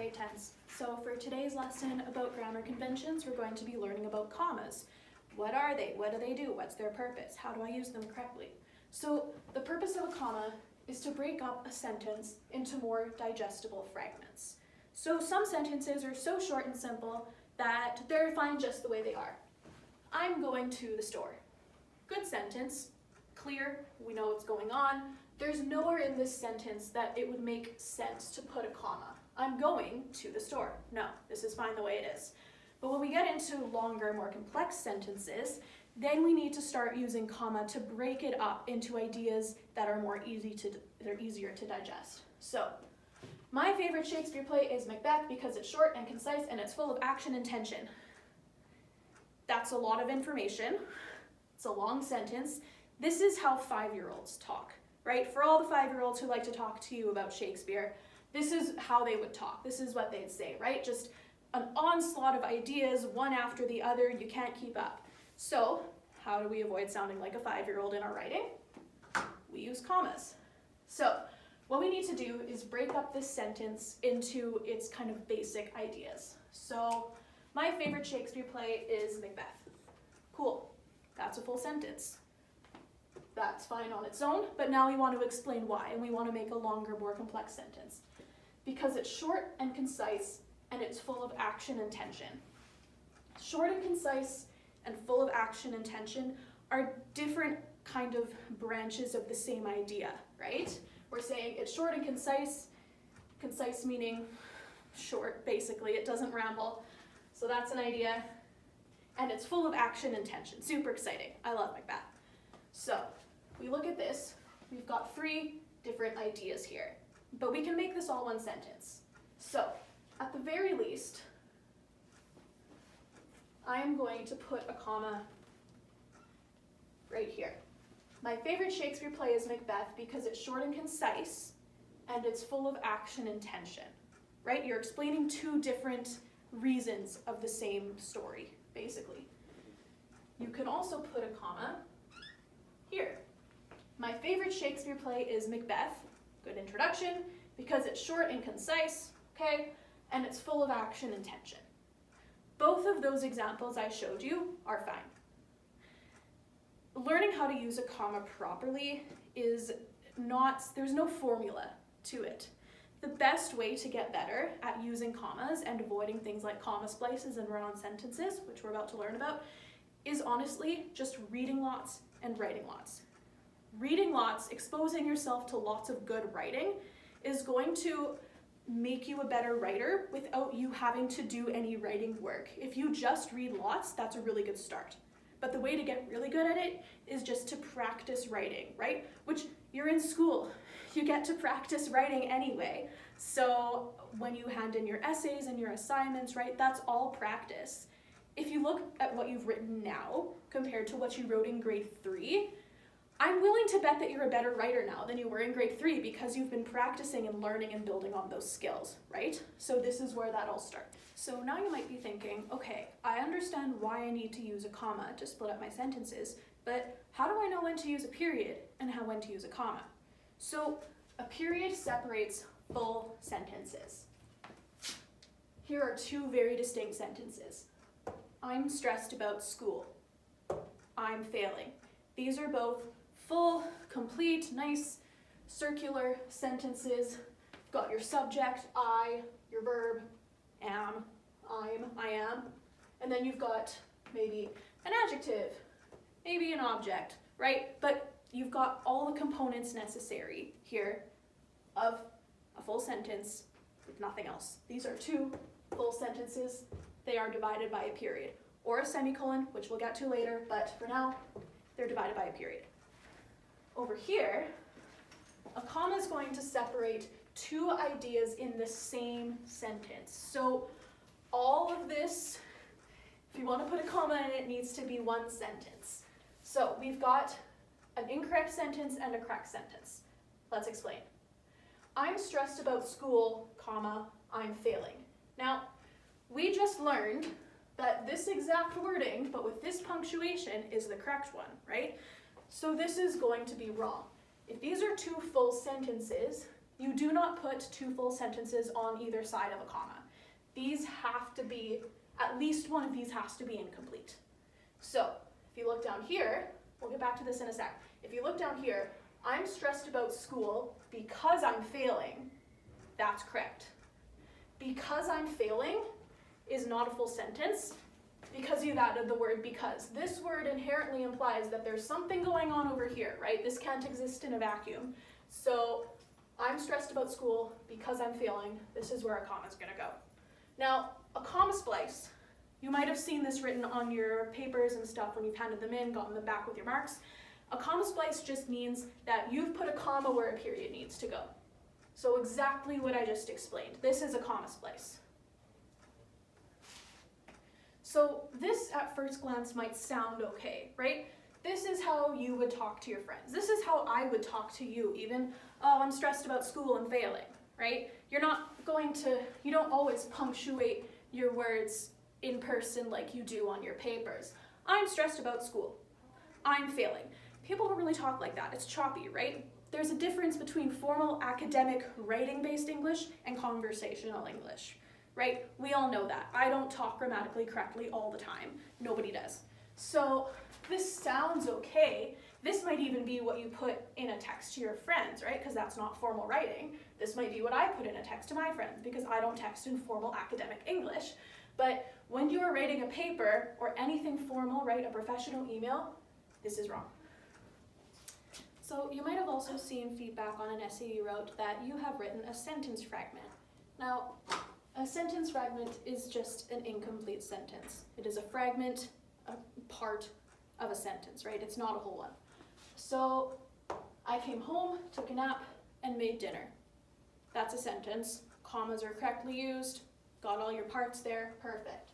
grade 10s. So for today's lesson about grammar conventions, we're going to be learning about commas. What are they? What do they do? What's their purpose? How do I use them correctly? So the purpose of a comma is to break up a sentence into more digestible fragments. So some sentences are so short and simple that they're fine just the way they are. I'm going to the store. Good sentence, clear, we know what's going on. There's nowhere in this sentence that it would make sense to put a comma. I'm going to the store. No, this is fine the way it is. But when we get into longer, more complex sentences, then we need to start using comma to break it up into ideas that are easier to digest. So, my favorite Shakespeare play is Macbeth because it's short and concise and it's full of action and tension. That's a lot of information. It's a long sentence. This is how 5-year-olds talk, right? For all the 5-year-olds who like to talk to you about Shakespeare, this is how they would talk. This is what they'd say, right? Just an onslaught of ideas, one after the other, you can't keep up. So, how do we avoid sounding like a 5-year-old in our writing? We use commas. So, what we need to do is break up this sentence into its kind of basic ideas. So, my favorite Shakespeare play is Macbeth. Cool, that's a full sentence. That's fine on its own, but now we want to explain why, and we want to make a longer, more complex sentence. Because it's short and concise, and it's full of action and tension. Short and concise and full of action and tension are different kind of branches of the same idea, right? We're saying it's short and concise meaning short, basically, it doesn't ramble. So that's an idea. And it's full of action and tension. Super exciting. I love Macbeth. So, we look at this. We've got 3 different ideas here. But we can make this all one sentence. So, at the very least, I am going to put a comma right here. My favorite Shakespeare play is Macbeth because it's short and concise and it's full of action and tension, right? You're explaining 2 different reasons of the same story, basically. You can also put a comma here. My favorite Shakespeare play is Macbeth, good introduction, because it's short and concise, okay, and it's full of action and tension. Both of those examples I showed you are fine. Learning how to use a comma properly is not, there's no formula to it. The best way to get better at using commas and avoiding things like comma splices and run-on sentences, which we're about to learn about, is honestly just reading lots and writing lots. Reading lots, exposing yourself to lots of good writing, is going to make you a better writer without you having to do any writing work. If you just read lots, that's a really good start. But the way to get really good at it is just to practice writing, right? Which, you're in school. You get to practice writing anyway. So when you hand in your essays and your assignments, right, that's all practice. If you look at what you've written now compared to what you wrote in grade 3, I'm willing to bet that you're a better writer now than you were in grade 3 because you've been practicing and learning and building on those skills, right? So this is where that all starts. So now you might be thinking, okay, I understand why I need to use a comma to split up my sentences, but how do I know when to use a period and when to use a comma? So a period separates full sentences. Here are 2 very distinct sentences. I'm stressed about school. I'm failing. These are both full, complete, nice, circular sentences. You've got your subject, I, your verb, am, I'm, I am, and then you've got maybe an adjective, maybe an object, right? But you've got all the components necessary here of a full sentence with nothing else. These are 2 full sentences. They are divided by a period, or a semicolon, which we'll get to later, but for now, they're divided by a period. Over here, a comma is going to separate 2 ideas in the same sentence. So all of this, if you want to put a comma in it, needs to be one sentence. So we've got an incorrect sentence and a correct sentence. Let's explain. I'm stressed about school, comma, I'm failing. Now, we just learned that this exact wording, but with this punctuation, is the correct one, right? So this is going to be wrong. If these are 2 full sentences, You do not put two full sentences on either side of a comma. These have to be, at least one of these has to be incomplete. So if you look down here, we'll get back to this in a sec. If you look down here, I'm stressed about school because I'm failing. That's correct. Because I'm failing is not a full sentence because you've added the word because. This word inherently implies that there's something going on over here, right? This can't exist in a vacuum. So I'm stressed about school because I'm failing. This is where a comma is going to go. Now, a comma splice, you might have seen this written on your papers and stuff when you've handed them in, gotten them back with your marks. A comma splice just means that you've put a comma where a period needs to go. So exactly what I just explained. This is a comma splice. So this at first glance might sound okay, right? This is how you would talk to your friends. This is how I would talk to you even. Oh, I'm stressed about school and failing, right? You're not going to, you don't always punctuate your words in person like you do on your papers. I'm stressed about school. I'm failing. People don't really talk like that. It's choppy, right? There's a difference between formal academic writing-based English and conversational English, right? We all know that. I don't talk grammatically correctly all the time. Nobody does. So this sounds okay. This might even be what you put in a text to your friends, right? Because that's not formal writing. This might be what I put in a text to my friends because I don't text in formal academic English. But when you are writing a paper or anything formal, right, a professional email, this is wrong. So you might have also seen feedback on an essay you wrote that you have written a sentence fragment. Now, a sentence fragment is just an incomplete sentence. It is a fragment, a part of a sentence, right? It's not a whole one. So I came home, took a nap, and made dinner. That's a sentence. Commas are correctly used. Got all your parts there. Perfect.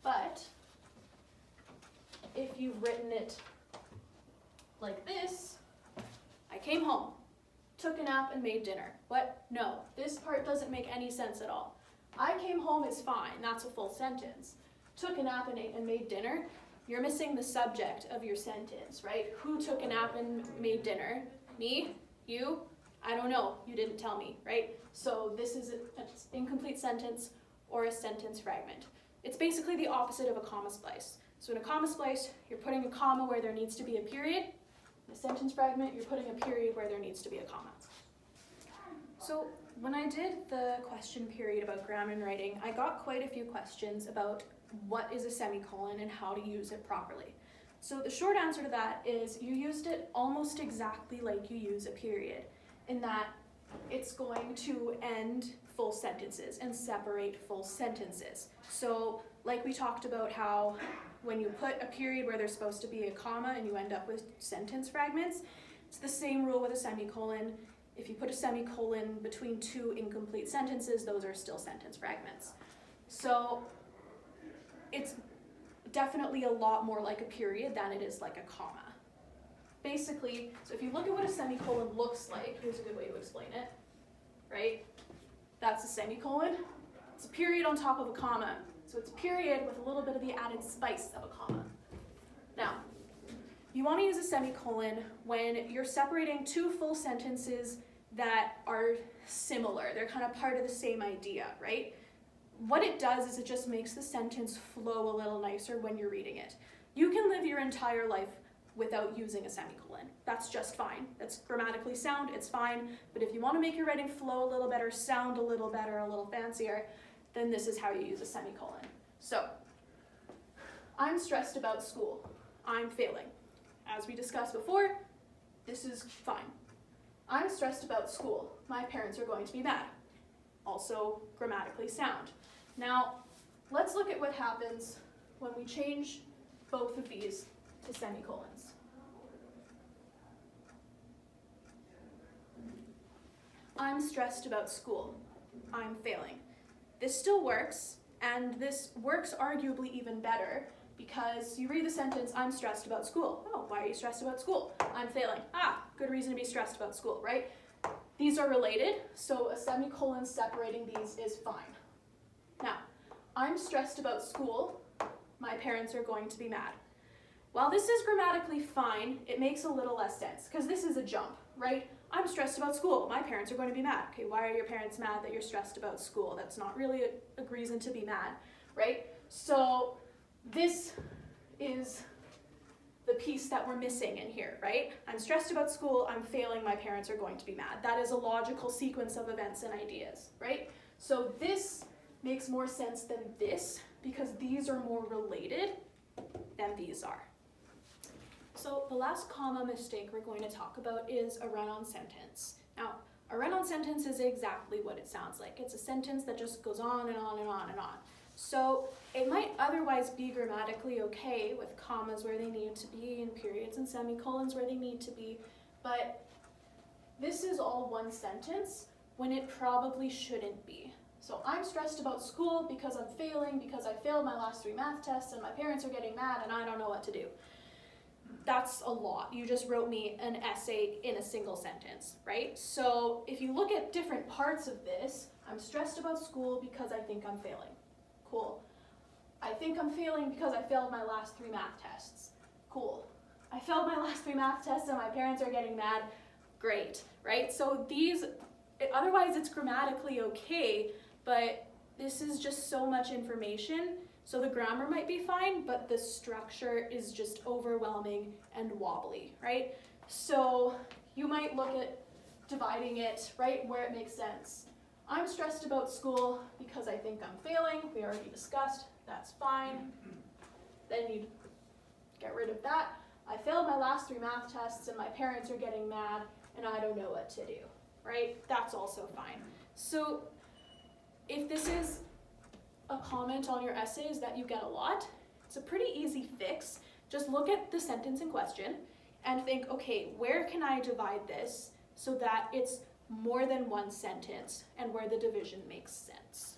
But if you've written it like this, I came home, took a nap, and made dinner. What? No, this part doesn't make any sense at all. I came home is fine. That's a full sentence. Took a nap and ate and made dinner. You're missing the subject of your sentence, right? Who took a nap and made dinner? Me? You? I don't know. You didn't tell me, right? So this is an incomplete sentence or a sentence fragment. It's basically the opposite of a comma splice. So in a comma splice, you're putting a comma where there needs to be a period. In a sentence fragment, you're putting a period where there needs to be a comma. So when I did the question period about grammar and writing, I got quite a few questions about what is a semicolon and how to use it properly. So the short answer to that is you used it almost exactly like you use a period, in that it's going to end full sentences and separate full sentences. So like we talked about how when you put a period where there's supposed to be a comma and you end up with sentence fragments, it's the same rule with a semicolon. If you put a semicolon between two incomplete sentences, those are still sentence fragments. So it's definitely a lot more like a period than it is like a comma. Basically, so if you look at what a semicolon looks like, here's a good way to explain it, right? That's a semicolon. It's a period on top of a comma. So it's a period with a little bit of the added spice of a comma. Now, you want to use a semicolon when you're separating two full sentences that are similar. They're kind of part of the same idea, right? What it does is it just makes the sentence flow a little nicer when you're reading it. You can live your entire life without using a semicolon. That's just fine. That's grammatically sound, it's fine. But if you want to make your writing flow a little better, sound a little better, a little fancier, then this is how you use a semicolon. So, I'm stressed about school. I'm failing. As we discussed before, this is fine. I'm stressed about school. My parents are going to be mad. Also grammatically sound. Now, let's look at what happens when we change both of these to semicolons. I'm stressed about school. I'm failing. This still works, and this works arguably even better because you read the sentence, I'm stressed about school. Oh, why are you stressed about school? I'm failing. Ah, good reason to be stressed about school, right? These are related, so a semicolon separating these is fine. Now, I'm stressed about school. My parents are going to be mad. While this is grammatically fine, it makes a little less sense because this is a jump, right? I'm stressed about school. My parents are going to be mad. Okay, why are your parents mad that you're stressed about school? That's not really a reason to be mad, right? So this is the piece that we're missing in here, right? I'm stressed about school, I'm failing, my parents are going to be mad. That is a logical sequence of events and ideas, right? So this makes more sense than this because these are more related than these are. So the last comma mistake we're going to talk about is a run-on sentence. Now, a run-on sentence is exactly what it sounds like. It's a sentence that just goes on and on and on and on. So it might otherwise be grammatically okay with commas where they need to be and periods and semicolons where they need to be, but this is all one sentence when it probably shouldn't be. So I'm stressed about school because I'm failing, because I failed my last 3 math tests and my parents are getting mad and I don't know what to do. That's a lot. You just wrote me an essay in a single sentence, right? So if you look at different parts of this, I'm stressed about school because I think I'm failing. Cool. I think I'm failing because I failed my last 3 math tests. Cool. I failed my last 3 math tests and my parents are getting mad. Great, right? So otherwise it's grammatically okay, but this is just so much information. So the grammar might be fine, but the structure is just overwhelming and wobbly, right? So you might look at dividing it, right, where it makes sense. I'm stressed about school because I think I'm failing. We already discussed, that's fine. Then you get rid of that. I failed my last 3 math tests and my parents are getting mad and I don't know what to do, right? That's also fine. So if this is a comment on your essays that you get a lot, it's a pretty easy fix. Just look at the sentence in question and think, okay, where can I divide this so that it's more than one sentence and where the division makes sense?